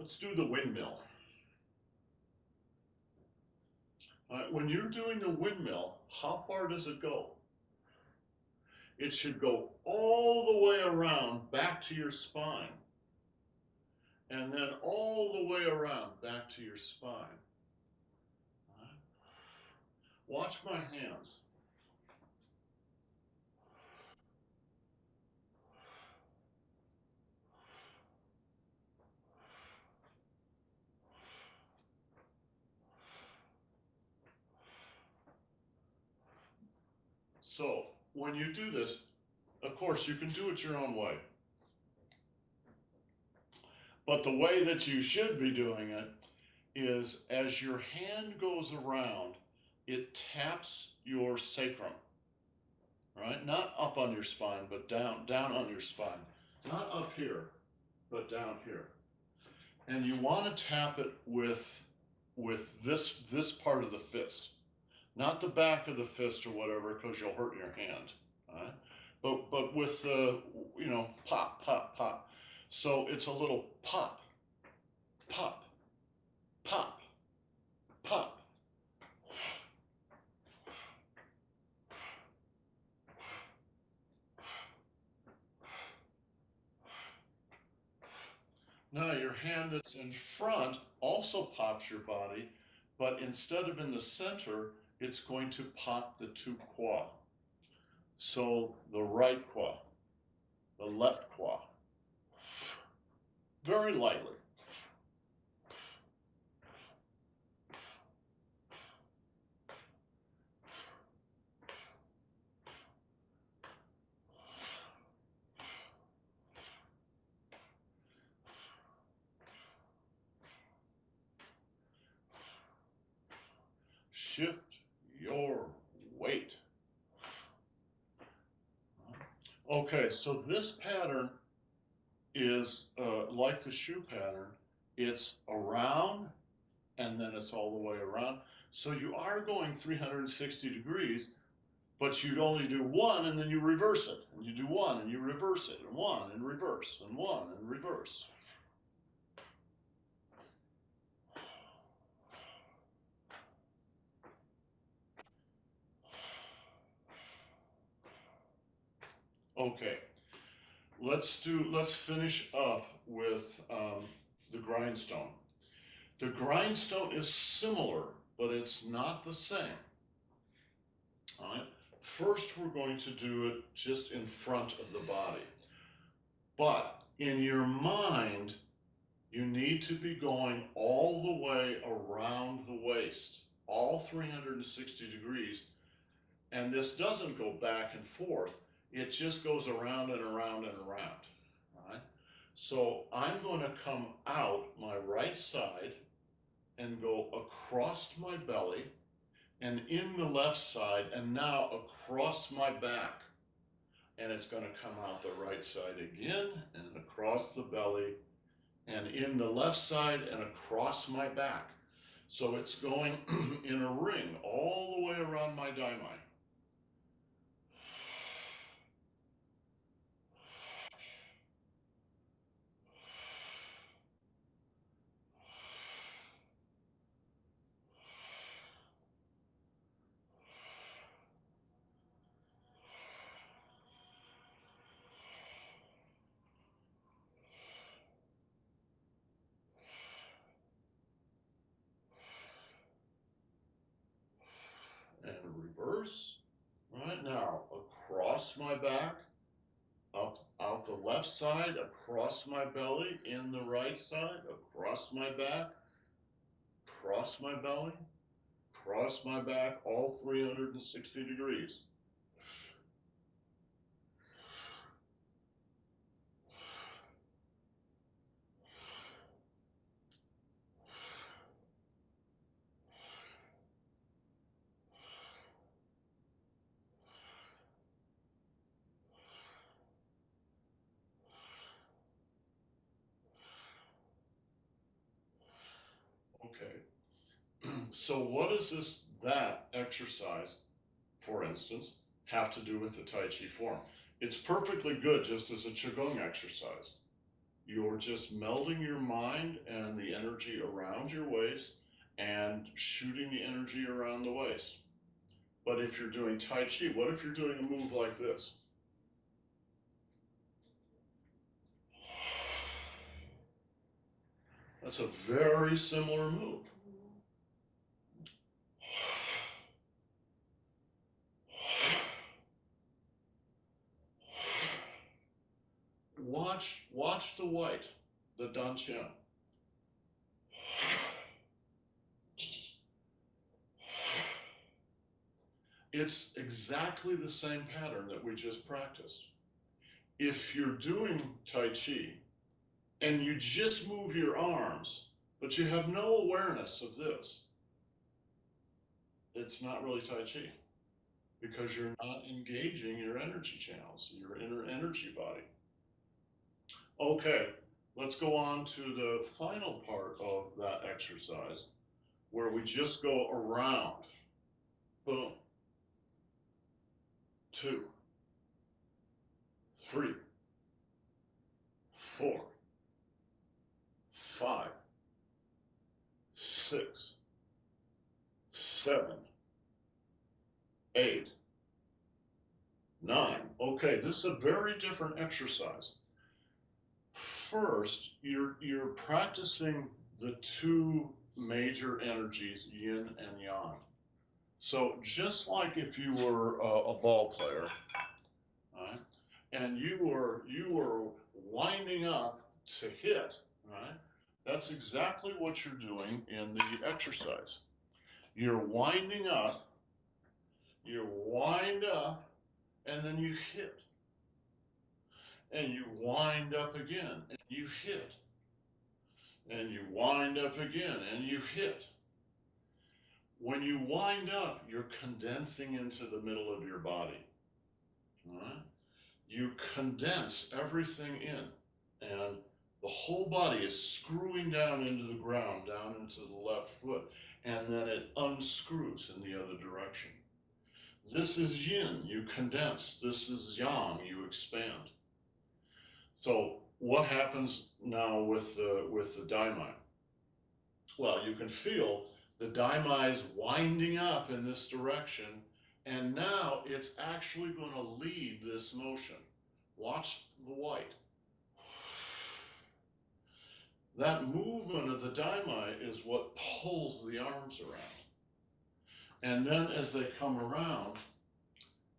Let's do the windmill. When you're doing the windmill, how far does it go? It should go all the way around back to your spine, and then all the way around back to your spine. Watch my hands. So when you do this, of course, you can do it your own way. But the way that you should be doing it is as your hand goes around, it taps your sacrum, right? Not up on your spine, but down on your spine. Not up here, but down here. And you want to tap it with this part of the fist. Not the back of the fist or whatever, because you'll hurt your hand. Right? But with the, pop, pop, pop. So it's a little pop, pop, pop, pop. Now your hand that's in front also pops your body, but instead of in the center, it's going to pop the two qua. So the right qua, the left qua, very lightly. Shift your weight. Okay, so this pattern is like the shoe pattern. It's around and then it's all the way around. So you are going 360 degrees, but you'd only do one and then you reverse it. And you do one and you reverse it, and one and reverse, and one and reverse. Okay, let's finish up with the grindstone. The grindstone is similar, but it's not the same. All right. First, we're going to do it just in front of the body. But in your mind, you need to be going all the way around the waist, all 360 degrees. And this doesn't go back and forth. It just goes around and around and around. All right. So I'm going to come out my right side and go across my belly and in the left side and now across my back. And it's going to come out the right side again and across the belly and in the left side and across my back. So it's going in a ring all the way around my daimai. And reverse. Right now, across my back, out the left side, across my belly, in the right side, across my back, across my belly, across my back, all 360 degrees. Okay, so what does that exercise, for instance, have to do with the Tai Chi form? It's perfectly good just as a Qigong exercise. You're just melding your mind and the energy around your waist and shooting the energy around the waist. But if you're doing Tai Chi, what if you're doing a move like this? That's a very similar move. Watch the white, the dantian. It's exactly the same pattern that we just practiced. If you're doing Tai Chi and you just move your arms, but you have no awareness of this, it's not really Tai Chi because you're not engaging your energy channels, your inner energy body. Okay, let's go on to the final part of that exercise where we just go around. Boom. 2, 3, 4, 5, 6, 7, 8, 9. Okay, this is a very different exercise. First, you're practicing the two major energies, yin and yang. So just like if you were a ball player, right, and you were winding up to hit, right? That's exactly what you're doing in the exercise. You're winding up, you wind up, and then you hit. And you wind up again, and you hit. And you wind up again, and you hit. When you wind up, you're condensing into the middle of your body. All right? You condense everything in, and the whole body is screwing down into the ground, down into the left foot, and then it unscrews in the other direction. This is yin, you condense. This is yang, you expand. So what happens now with the daimai? Well, you can feel the daimai is winding up in this direction, and now it's actually going to lead this motion. Watch the white. That movement of the daimai is what pulls the arms around. And then as they come around,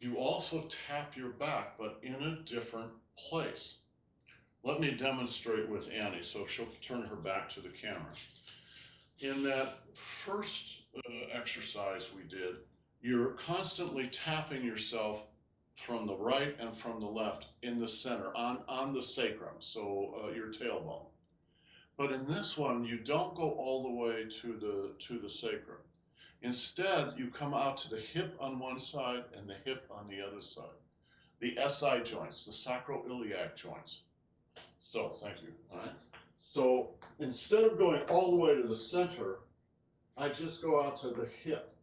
you also tap your back, but in a different place. Let me demonstrate with Annie, so she'll turn her back to the camera. In that first exercise we did, you're constantly tapping yourself from the right and from the left in the center, on the sacrum, so your tailbone. But in this one, you don't go all the way to the sacrum. Instead, you come out to the hip on one side and the hip on the other side. The SI joints, the sacroiliac joints. So, thank you, all right? So, instead of going all the way to the center, I just go out to the hip,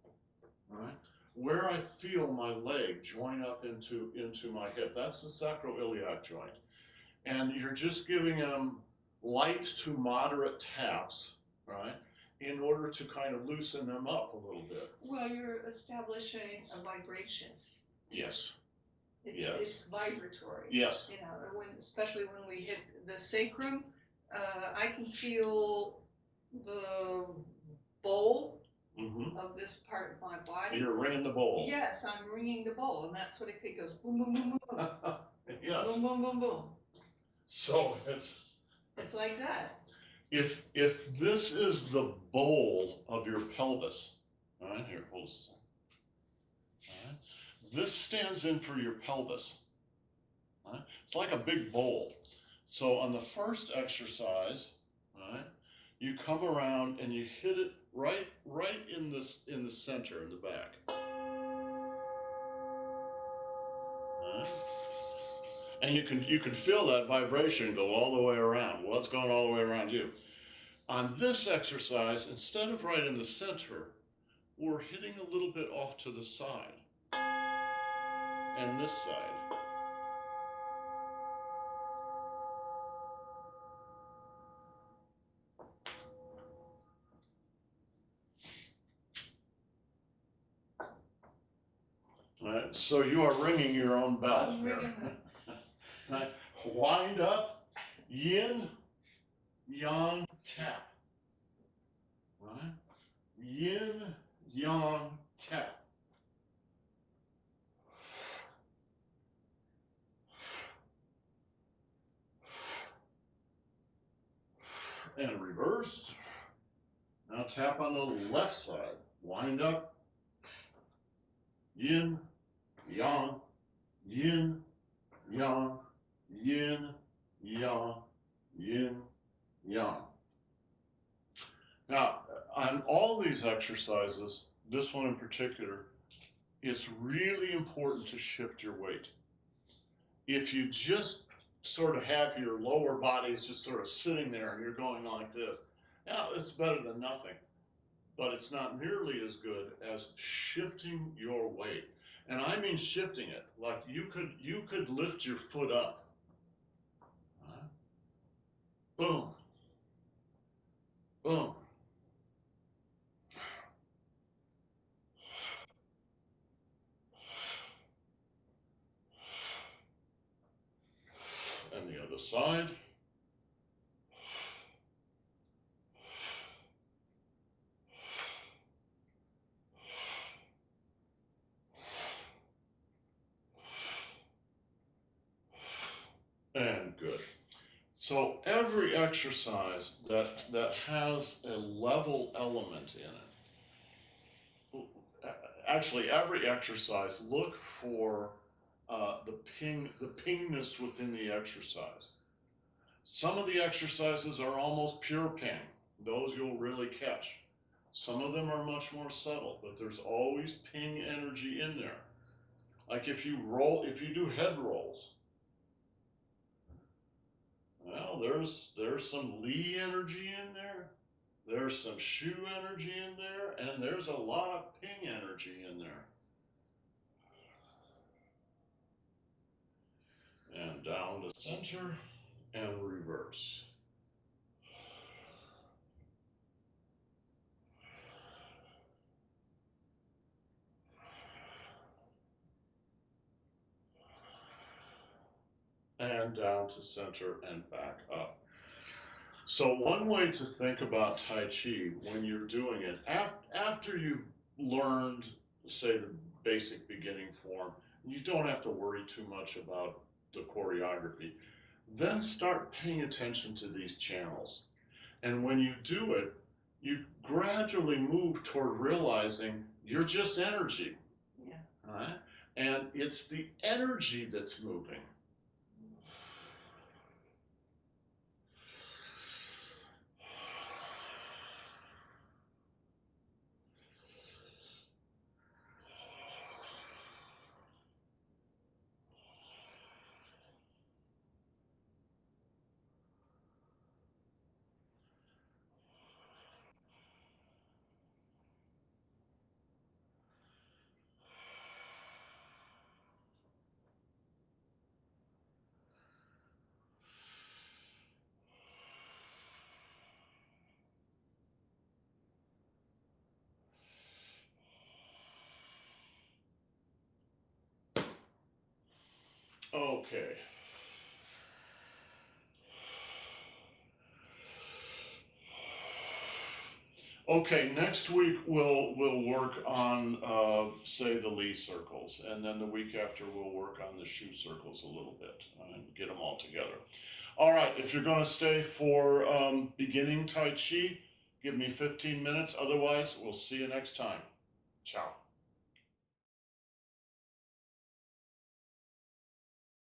all right? Where I feel my leg join up into my hip, that's the sacroiliac joint. And you're just giving them light to moderate taps, right? In order to kind of loosen them up a little bit. Well, you're establishing a vibration. Yes. Yes. It's vibratory. Yes. You know, especially when we hit the sacrum, I can feel the bowl of this part of my body. You're ringing the bowl. Yes, I'm ringing the bowl, and that's what it goes boom, boom, boom, boom. Yes. Boom, boom, boom, boom. So it's like that. If this is the bowl of your pelvis, all right, here, hold this. All right. This stands in for your pelvis. Right? It's like a big bowl. So on the first exercise, right, you come around and you hit it right in the center, in the back. Right? And you can feel that vibration go all the way around. Well, it's going all the way around you. On this exercise, instead of right in the center, we're hitting a little bit off to the side. And this side. So you are ringing your own bell I'm here. ringing Right. Wind up, yin, yang, tap. Right? Yin, yang, tap. And reverse. Now tap on the left side. Wind up, yin, yang, yin, yang, yin, yang, yin, yang. Now, on all these exercises, this one in particular, it's really important to shift your weight. If you just sort of have your lower bodies just sort of sitting there and you're going like this, yeah, it's better than nothing. But it's not nearly as good as shifting your weight. And I mean shifting it, like you could lift your foot up. Boom. Boom. And the other side. And good. So every exercise that has a level element in it, actually every exercise, look for the pingness within the exercise. Some of the exercises are almost pure ping. Those you'll really catch. Some of them are much more subtle, but there's always ping energy in there. Like if you do head rolls, well, there's some Li energy in there, there's some Shu energy in there, and there's a lot of ping energy in there. And down to center and reverse. And down to center and back up. So one way to think about Tai Chi when you're doing it, after you've learned, say, the basic beginning form, you don't have to worry too much about the choreography. Then start paying attention to these channels. And when you do it, you gradually move toward realizing you're just energy. Yeah. Right? And it's the energy that's moving. Okay. Okay, next week we'll work on say the Li circles, and then the week after we'll work on the Shu circles a little bit and get them all together. All right, if you're going to stay for beginning Tai Chi, give me 15 minutes. Otherwise, we'll see you next time. Ciao.